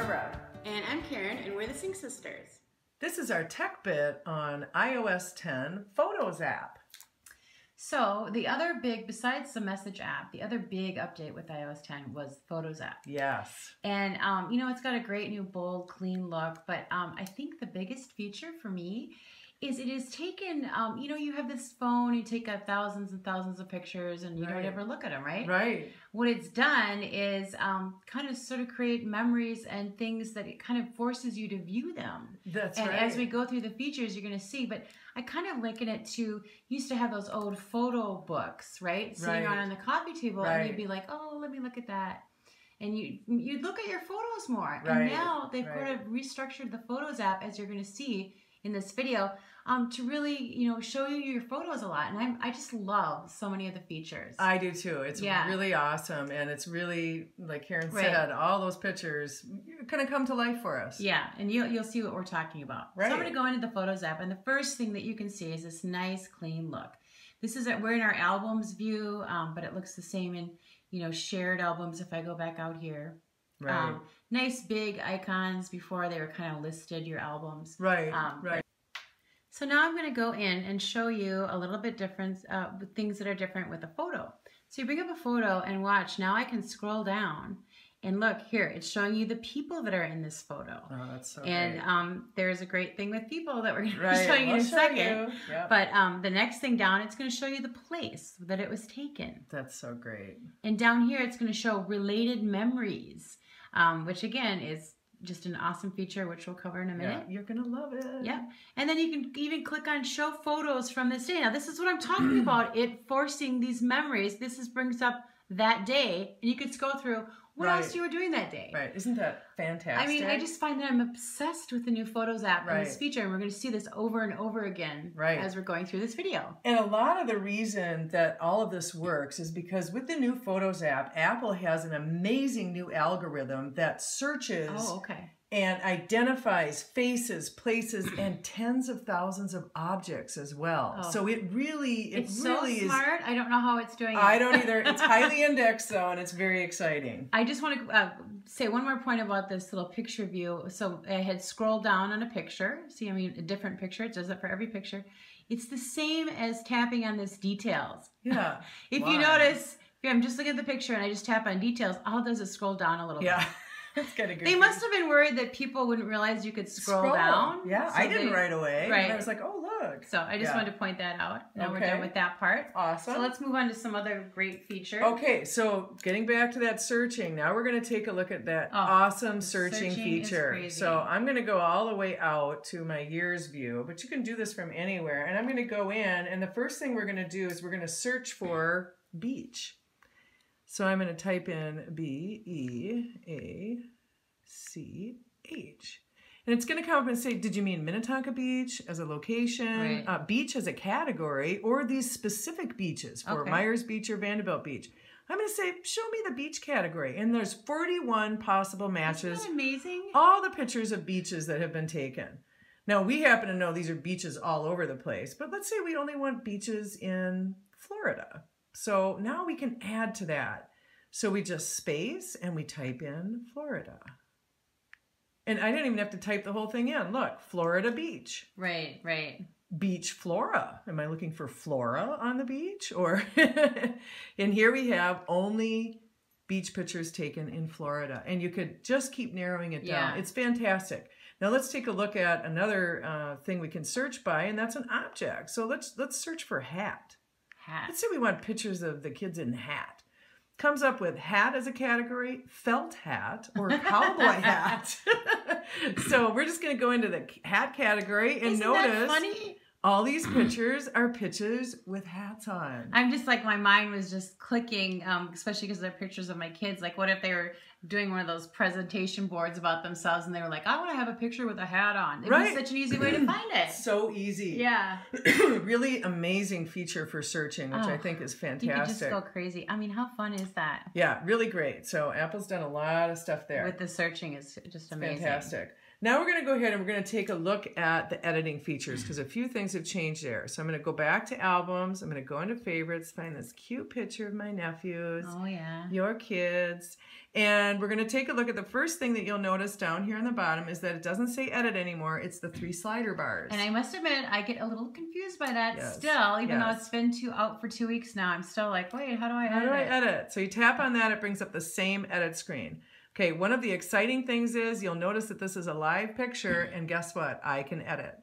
Barbara. And I'm Karen, and we're the Sing Sisters. This is our tech bit on iOS 10 Photos app. So the other big, besides the message app, the other big update with iOS 10 was Photos app. Yes. And, you know, it's got a great new, bold, clean look. But I think the biggest feature for me is it has taken, you know, you have this phone, you take thousands and thousands of pictures and you don't ever look at them, right? Right. What it's done is kind of sort of create memories and things that it kind of forces you to view them. That's and right. as we go through the features, you're going to see. But I kind of liken it to, used to have those old photo books, right? Sitting around on the coffee table and you'd be like, oh, let me look at that. And you'd look at your photos more. And now they've kind of restructured the Photos app, as you're going to see in this video, to really, you know, show you your photos a lot. And I just love so many of the features. I do too. It's really awesome. And it's really, like Karen said, all those pictures kind of come to life for us. Yeah, and you'll see what we're talking about. Right. So I'm going to go into the Photos app, and the first thing that you can see is this nice, clean look. This is, we're in our albums view, but it looks the same in, you know, shared albums if I go back out here. Right. Nice big icons before they were kind of listed, your albums. Right, right. So now I'm going to go in and show you a little bit different, things that are different with a photo. So you bring up a photo and watch. Now I can scroll down and look here. It's showing you the people that are in this photo. Oh, that's so and great. There's a great thing with people that we're going to be showing you in a second. Yep. But the next thing down, it's going to show you the place that it was taken. That's so great. And down here, it's going to show related memories, which again is just an awesome feature, which we'll cover in a minute. Yeah, you're going to love it. Yeah. And then you can even click on show photos from this day. Now, this is what I'm talking about, it forcing these memories. This brings up that day, and you can scroll through what else you were doing that day. Right. Isn't that fantastic? I mean, I just find that I'm obsessed with the new Photos app and this feature, and we're going to see this over and over again as we're going through this video. And a lot of the reason that all of this works is because with the new Photos app, Apple has an amazing new algorithm that searches and identifies faces, places, and tens of thousands of objects as well. Oh. So it really, it's so smart. I don't know how it's doing it. I don't either. It's highly indexed though, and it's very exciting. I just want to say one more point about this little picture view. So I had scrolled down on a picture. See, I mean, a different picture. It does it for every picture. It's the same as tapping on this details. Yeah. If you notice, if I'm just looking at the picture and I just tap on details, all it does is scroll down a little bit. That's kind of good. They must have been worried that people wouldn't realize you could scroll down. Yeah, so I didn't right away. Right. And I was like, oh, look. So I just wanted to point that out. Now we're done with that part. Awesome. So let's move on to some other great features. Okay, so getting back to that searching, now we're going to take a look at that awesome searching feature. So I'm going to go all the way out to my years view, but you can do this from anywhere. And I'm going to go in, and the first thing we're going to do is we're going to search for beach. So I'm going to type in B-E-A-C-H. And it's going to come up and say, did you mean Minnetonka Beach as a location, beach as a category, or these specific beaches for Myers Beach or Vanderbilt Beach? I'm going to say, show me the beach category. And there's 41 possible matches. Isn't that amazing? All the pictures of beaches that have been taken. Now, we happen to know these are beaches all over the place, but let's say we only want beaches in Florida. So now we can add to that. So we just space and we type in Florida. And I didn't even have to type the whole thing in. Look, Florida beach. Right, right. Beach flora. Am I looking for flora on the beach? Or and here we have only beach pictures taken in Florida. And you could just keep narrowing it down. It's fantastic. Now let's take a look at another thing we can search by, and that's an object. So let's search for hat. Hat. Let's say we want pictures of the kids in hat. Comes up with hat as a category, felt hat, or cowboy hat. So we're just going to go into the hat category and notice all these pictures are pictures with hats on. I'm just like, my mind was just clicking, especially because they're pictures of my kids. Like, what if they were doing one of those presentation boards about themselves and they were like, I want to have a picture with a hat on. It'd be such an easy way to find it. So easy. Yeah. Really amazing feature for searching, which I think is fantastic. You could just go crazy. I mean, how fun is that? Yeah, really great. So Apple's done a lot of stuff there. With the searching is just amazing. Fantastic. Now we're going to go ahead and we're going to take a look at the editing features because a few things have changed there. So I'm going to go back to albums. I'm going to go into favorites, find this cute picture of my nephews. Oh, yeah. Your kids. And we're going to take a look at the first thing that you'll notice down here on the bottom is that it doesn't say edit anymore. It's the 3 slider bars. And I must admit, I get a little confused by that still, even though it's been out for 2 weeks now. I'm still like, wait, how do I edit? How do I edit? So you tap on that, it brings up the same edit screen. Okay, one of the exciting things is you'll notice that this is a live picture, and guess what? I can edit.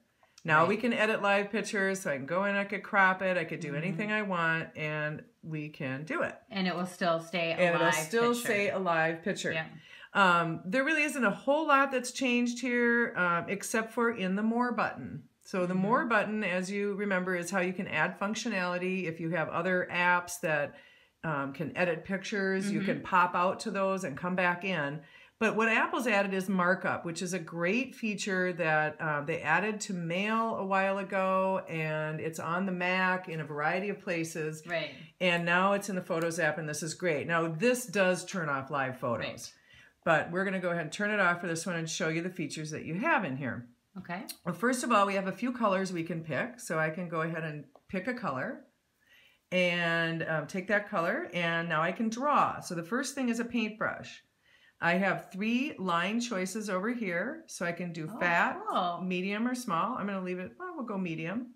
Now we can edit live pictures, so I can go in, I could crop it, I could do anything I want, and we can do it. And it will still stay a live picture. And it'll still say a live picture. Yeah. There really isn't a whole lot that's changed here, except for in the More button. So the More button, as you remember, is how you can add functionality. If you have other apps that can edit pictures, you can pop out to those and come back in. But what Apple's added is Markup, which is a great feature that they added to Mail a while ago, and it's on the Mac in a variety of places. Right. And now it's in the Photos app, and this is great. Now, this does turn off live photos, but we're going to go ahead and turn it off for this one and show you the features that you have in here. Okay. Well, first of all, we have a few colors we can pick, so I can go ahead and pick a color. And take that color, and now I can draw. So the first thing is a paintbrush. I have 3 line choices over here, so I can do fat, medium, or small. I'm going to leave it, well, we'll go medium.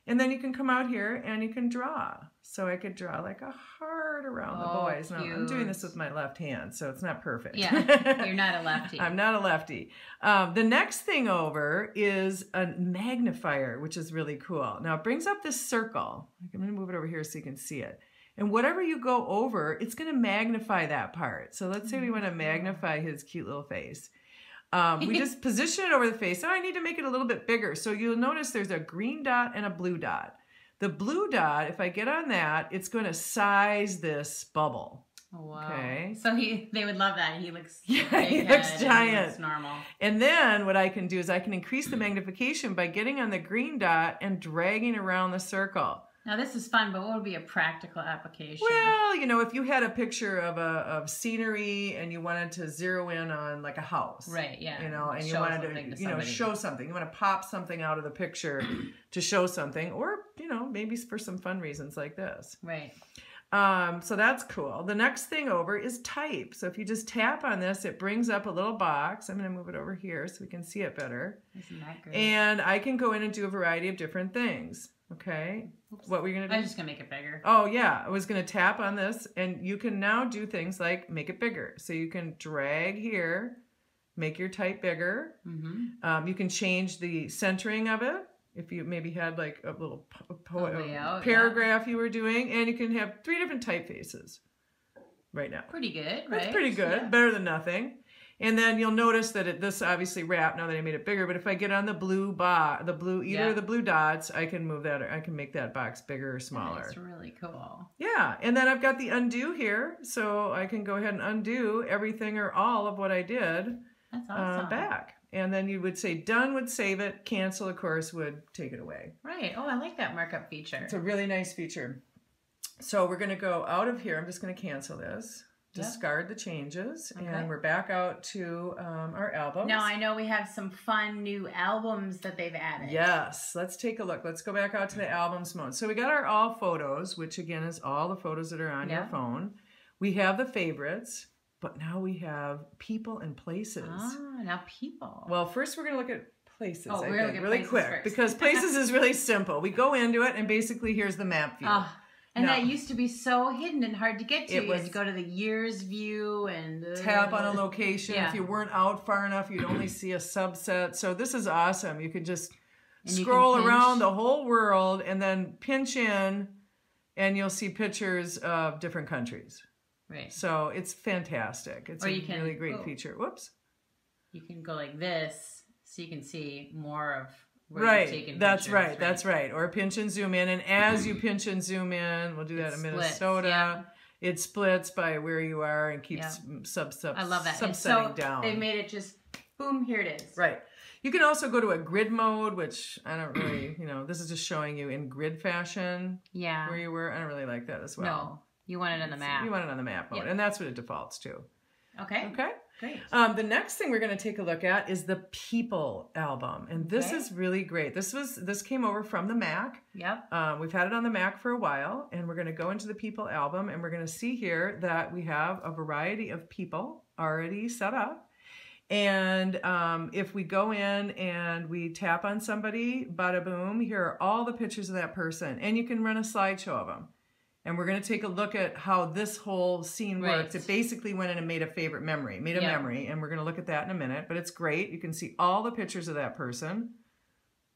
And then you can come out here and you can draw. So I could draw like a heart around the boys. Now, I'm doing this with my left hand, so it's not perfect. Yeah, you're not a lefty. I'm not a lefty. The next thing over is a magnifier, which is really cool. Now, it brings up this circle. I'm going to move it over here so you can see it. And whatever you go over, it's going to magnify that part. So let's say we want to magnify his cute little face. We just position it over the face. Oh, I need to make it a little bit bigger. So you'll notice there's a green dot and a blue dot. The blue dot, if I get on that, it's going to size this bubble. Oh, wow. Okay. So they would love that. He looks he looks giant. He looks normal. And then what I can do is I can increase the magnification by getting on the green dot and dragging around the circle. Now this is fun, but what would be a practical application? Well, you know, if you had a picture of scenery and you wanted to zero in on like a house. Right, yeah. You know, and you wanted to show something. You want to pop something out of the picture to show something, or, you know, maybe for some fun reasons like this. Right. So that's cool. The next thing over is type. So if you just tap on this, it brings up a little box. I'm going to move it over here so we can see it better. Isn't that great? And I can go in and do a variety of different things. Okay. Oops. What were you going to do? I was just going to make it bigger. Oh, yeah. I was going to tap on this, and you can now do things like make it bigger. So you can drag here, make your type bigger. You can change the centering of it. If you maybe had like a little paragraph you were doing, and you can have 3 different typefaces right now. Pretty good, right? That's pretty good. Yeah. Better than nothing. And then you'll notice that this obviously wrapped now that I made it bigger. But if I get on the blue of the blue dots, I can move that, or I can make that box bigger or smaller. That's really cool. Yeah, and then I've got the undo here, so I can go ahead and undo everything or all of what I did. That's awesome. Back. And then you would say done would save it, cancel, of course, would take it away. Right. Oh, I like that markup feature. It's a really nice feature. So we're going to go out of here. I'm just going to cancel this. Discard the changes, and we're back out to our albums. Now, I know we have some fun new albums that they've added. Yes, let's take a look. Let's go back out to the albums mode. So we got our all photos, which again is all the photos that are on your phone. We have the favorites, but now we have people and places. Ah, now people. Well, first we're going to look at places, I think, really quick, first. Because places is really simple. We go into it, and basically here's the map view. And that used to be so hidden and hard to get to. You had to go to the years view and tap on a location. If you weren't out far enough, you'd only see a subset. So this is awesome. You could just scroll around the whole world and then pinch in, and you'll see pictures of different countries. Right. So it's fantastic. It's a really great feature. Whoops. You can go like this, so you can see more of. Right, that's right, that's right. Or pinch and zoom in, and as you pinch and zoom in, we'll do that in Minnesota. It splits by where you are and keeps I love that. Subsetting down. They made it just boom, here it is. Right. You can also go to a grid mode, which I don't really, this is just showing you in grid fashion. Yeah. Where you were. I don't really like that as well. No, you want it on the map. You want it on the map mode, and that's what it defaults to. Okay. Okay. Great. The next thing we're going to take a look at is the people album. And this is really great. This came over from the Mac. Yep. We've had it on the Mac for a while, and we're going to go into the people album, and we're going to see here that we have a variety of people already set up. And if we go in and we tap on somebody, bada boom, here are all the pictures of that person. And you can run a slideshow of them. And we're going to take a look at how this whole scene works. It basically went in and made a favorite memory, memory. And we're going to look at that in a minute. But it's great. You can see all the pictures of that person,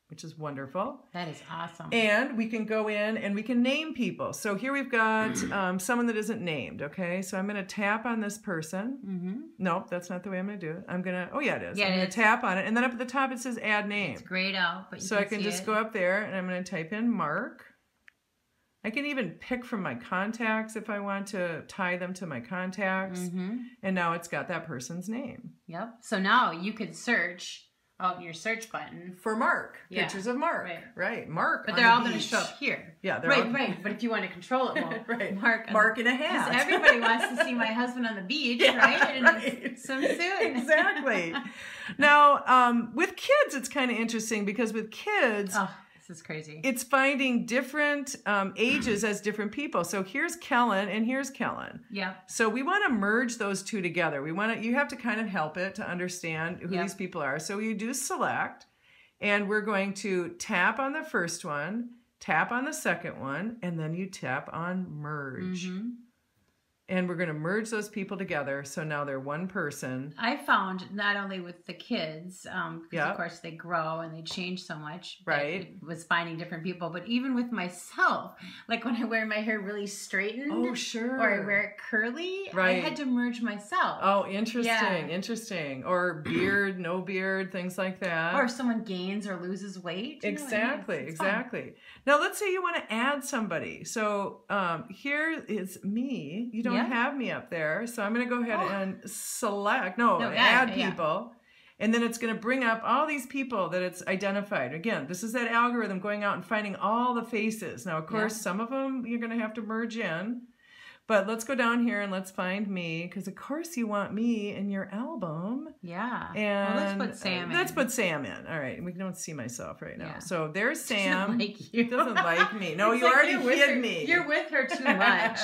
which is wonderful. That is awesome. And we can go in and we can name people. So here we've got someone that isn't named, okay? So I'm going to tap on this person. Nope, that's not the way I'm going to do it. I'm going to, oh yeah, it is. I'm going to tap on it. And then up at the top it says add name. It's grayed out, but you so I can just go up there and I'm going to type in Mark. I can even pick from my contacts if I want to tie them to my contacts. And now it's got that person's name. Yep. So now you could search your search button for Mark. Pictures of Mark. Right. Mark. But they're all going to show up here. Yeah. They're right. But if you want to control it, well, Mark in a hat. Because everybody wants to see my husband on the beach, right? And swimsuit. Exactly. Now, with kids, it's kind of interesting because with kids. This is crazy. It's finding different ages as different people. So here's Kellen and here's Kellen. Yeah. So we want to merge those two together. You have to kind of help it to understand who these people are. So you do select, and we're going to tap on the first one, tap on the second one, and then you tap on merge. And we're going to merge those people together. So now they're one person. I found not only with the kids, because of course they grow and they change so much. Right. It was finding different people. But even with myself, like when I wear my hair really straightened. Oh, sure. Or I wear it curly. I had to merge myself. Oh, interesting. Interesting. Or beard, no beard, things like that. Or if someone gains or loses weight. Exactly. Exactly. Now, let's say you want to add somebody. So here is me. You don't have me up there, so I'm going to go ahead and select add people, and then it's going to bring up all these people that it's identified. Again, this is that algorithm going out and finding all the faces. Now of course some of them you're going to have to merge in, but let's go down here and let's find me, because of course you want me in your album. And let's put Sam in. Let's put Sam in. All right, we don't see myself right now. So there's Doesn't Sam. like you. Doesn't like me. No, you already hid me. You're with her too much.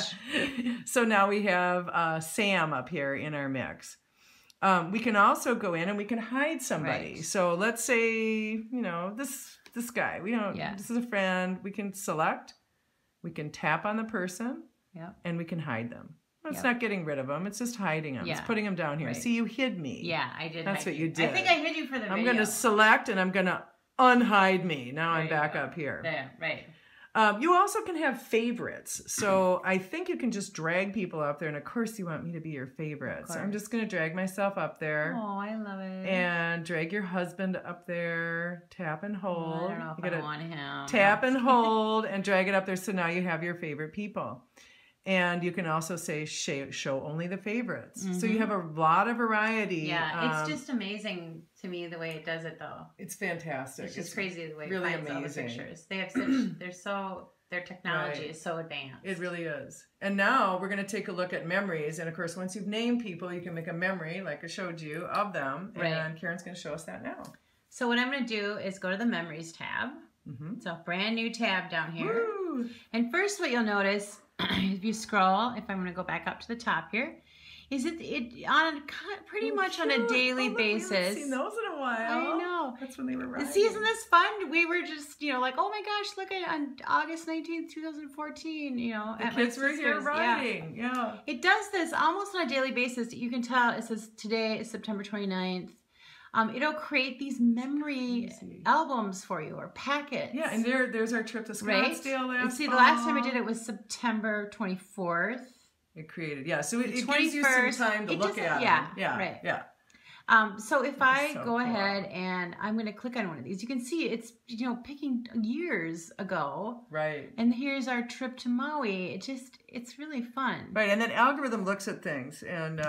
So now we have Sam up here in our mix. We can also go in and we can hide somebody. So let's say, this guy. This is a friend. We can select. We can tap on the person. And we can hide them. Well, it's not getting rid of them. It's just hiding them. It's putting them down here. See, you hid me. Yeah, I did. That's what you did. I think I hid you for the video. I'm going to select and I'm going to unhide me. Now I'm back up here. There, right. You also can have favorites. So I think you can just drag people up there. And of course you want me to be your favorite. So I'm just going to drag myself up there. Oh, I love it. And drag your husband up there. Tap and hold. I don't know if I want him. Tap and hold and drag it up there. So now you have your favorite people. And you can also say show only the favorites. So you have a lot of variety. Yeah, it's just amazing to me the way it does it, though. It's fantastic. It's just crazy the way it really finds amazing. All the pictures. They have their technology is so advanced. It really is. And now we're going to take a look at memories. And of course, once you've named people, you can make a memory, like I showed you, of them. And Karen's going to show us that now. So what I'm going to do is go to the Memories tab. So brand new tab down here. Woo! And first what you'll notice, if you scroll, if I'm going to go back up to the top here, is it on pretty much on a daily basis. We haven't seen those in a while. I know. That's when they were writing. See, isn't this fun? We were just, like, oh my gosh, look at on August 19th, 2014, the kids were here writing. Yeah. It does this almost on a daily basis. You can tell it says today is September 29th. It'll create these memory albums for you, or packets. Yeah, and there's our trip to Scottsdale last fall. The last time I did it was September 24th. It created, so it gives you some time to look at it. Yeah. So if I go ahead and I'm going to click on one of these, you can see it's, picking years ago. Right. And here's our trip to Maui. it's really fun. Right, and that algorithm looks at things, and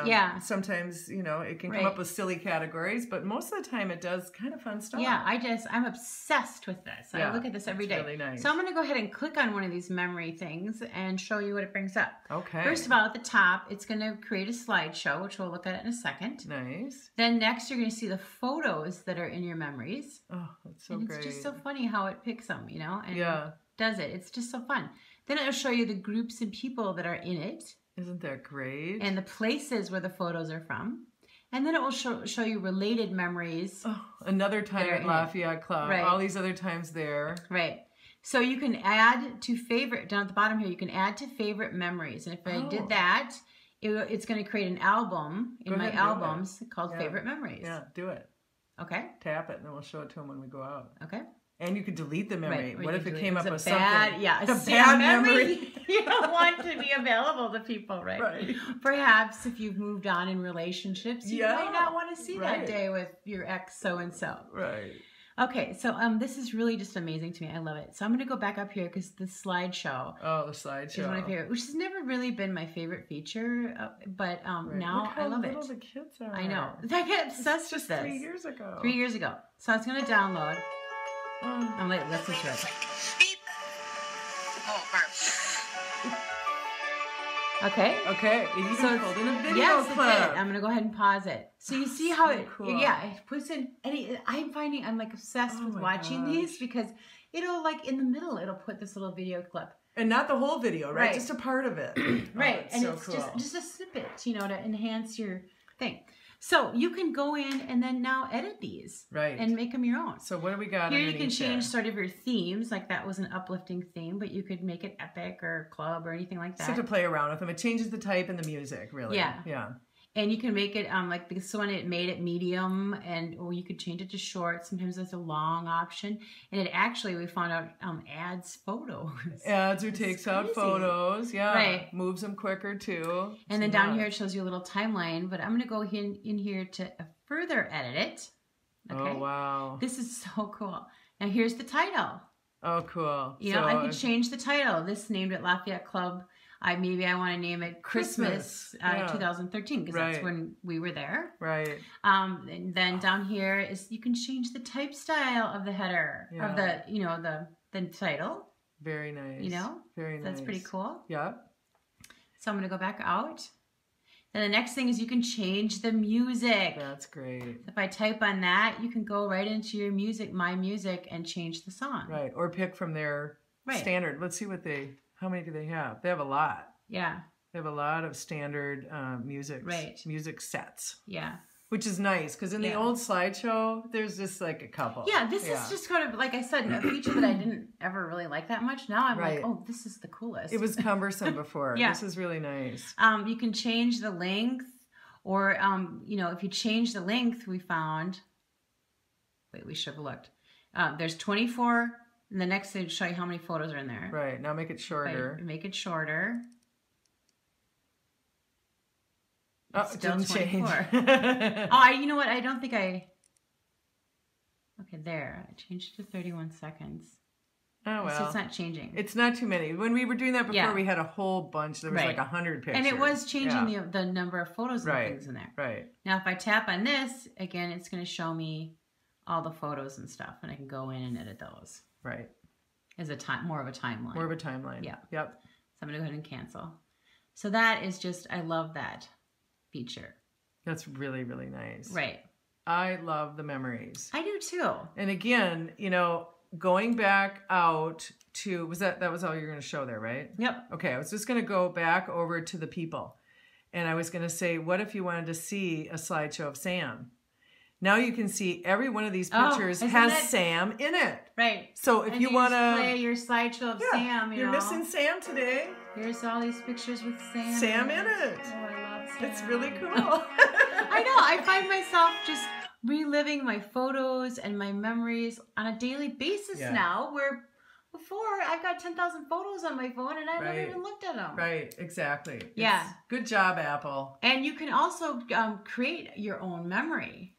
sometimes, you know, it can come up with silly categories, but most of the time it does kind of fun stuff. Yeah, I'm obsessed with this. I look at this every day. Really nice. So I'm going to go ahead and click on one of these memory things and show you what it brings up. Okay. First of all, at the top, it's going to create a slideshow, which we'll look at in a second. Nice. Then next, you're going to see the photos that are in your memories. Oh, that's so and great. It's just so funny how it picks them, you know, and does it. It's just so fun. Then it'll show you the groups and people that are in it. Isn't that great? And the places where the photos are from. And then it will show you related memories. Oh, another time at Lafayette Club. Right. All these other times there. Right. So you can add to favorite, down at the bottom here, you can add to favorite memories. And if I did that, it's going to create an album in my albums called Favorite Memories. Yeah, do it. Okay. Tap it and then we'll show it to them when we go out. Okay. And you could delete the memory. Right. What if it came up with something? Yeah, a bad memory. You don't want to be available to people, right? Right. Perhaps if you've moved on in relationships, you might not want to see that day with your ex so-and-so. Right. Okay, so this is really just amazing to me. I love it. So I'm going to go back up here because the slideshow. Oh, the slideshow. Is my favorite, which has never really been my favorite feature, but now I love it. Look how little the kids are. I know. I get obsessed with this. 3 years ago. 3 years ago. So it's going to download. I'm like, let's listen to it. Okay. Okay. It even pulled in a video clip. It did. I'm going to go ahead and pause it. So you see how it puts in, and I'm like obsessed with watching these because it'll like in the middle, it'll put this little video clip. And not the whole video, right? Just a part of it. Right. And so it's just a snippet, you know, to enhance your thing. So you can go in and then now edit these. Right. And make them your own. So what do we got? Here you can change sort of your themes. Like that was an uplifting theme, but you could make it epic or club or anything like that. So to play around with them. It changes the type and the music, really. Yeah. Yeah. And you can make it like this one, it made it medium, or you could change it to short. Sometimes there's a long option, and it actually, we found out, adds photos. Adds or takes out photos, moves them quicker too. And then down here it shows you a little timeline. But I'm going to go in here to further edit it. Okay. Oh wow! This is so cool. Now here's the title. Oh cool! You know, I could change the title. This named it Lafayette Club. Maybe I want to name it Christmas 2013 because that's when we were there. Right. And then down here is you can change the type style of the header of the the title. Very nice. You know, very nice. That's pretty cool. Yeah. So I'm going to go back out. Then the next thing is you can change the music. That's great. If I type on that, you can go right into your music, My Music, and change the song. Right. Or pick from their standard. Let's see what how many do they have? They have a lot. Yeah. They have a lot of standard music sets. Yeah. Which is nice because in the old slideshow, there's just like a couple. Yeah, this is just kind of, like I said, a feature that I didn't ever really like that much. Now I'm like, oh, this is the coolest. It was cumbersome before. This is really nice. You can change the length or, if you change the length, we found, we should have looked. There's 24. And the next thing to show you how many photos are in there. Right. Now make it shorter. Right. Make it shorter. It's still 24. You know what? I don't think I... Okay, there. I changed it to 31 seconds. Oh, well. So it's not changing. It's not too many. When we were doing that before, we had a whole bunch. There was like 100 pictures. And it was changing the number of photos and things in there. Right. Now, if I tap on this, again, it's going to show me all the photos and stuff. And I can go in and edit those. Right. As more of a timeline. More of a timeline. Yeah. Yep. So I'm going to go ahead and cancel. So that is just, I love that feature. That's really, really nice. Right. I love the memories. I do too. And again, going back out to, that was all you're going to show there, right? Yep. Okay. I was just going to go back over to the people. And I was going to say, what if you wanted to see a slideshow of Sam? Now you can see every one of these pictures has Sam in it. Right. So if you want to play your slideshow of Sam, you're missing Sam today. Here's all these pictures with Sam. Sam in it. Oh, I love Sam. It's really cool. I know. I find myself just reliving my photos and my memories on a daily basis now, where before I've got 10,000 photos on my phone and I've never even looked at them. Right. Exactly. Yeah. Good job, Apple. And you can also create your own memory.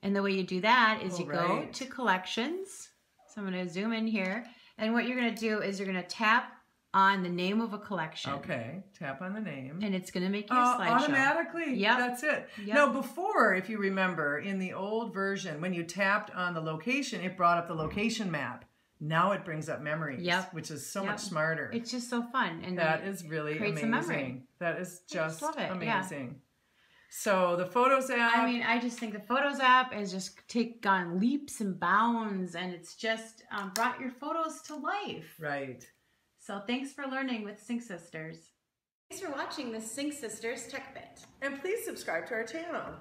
And the way you do that is go to collections. So I'm going to zoom in here. And what you're going to do is you're going to tap on the name of a collection. Okay, tap on the name. And it's going to make you a slideshow. Automatically. Yep. That's it. Yep. Now, before, if you remember, in the old version, when you tapped on the location, it brought up the location map. Now it brings up memories, which is so much smarter. It's just so fun. And that is really amazing. That is just amazing. Yeah. So the Photos app. I mean, I just think the Photos app has just gone leaps and bounds, and it's just brought your photos to life. Right. So thanks for learning with Sync Sisters. Thanks for watching the Sync Sisters Tech Bit. And please subscribe to our channel.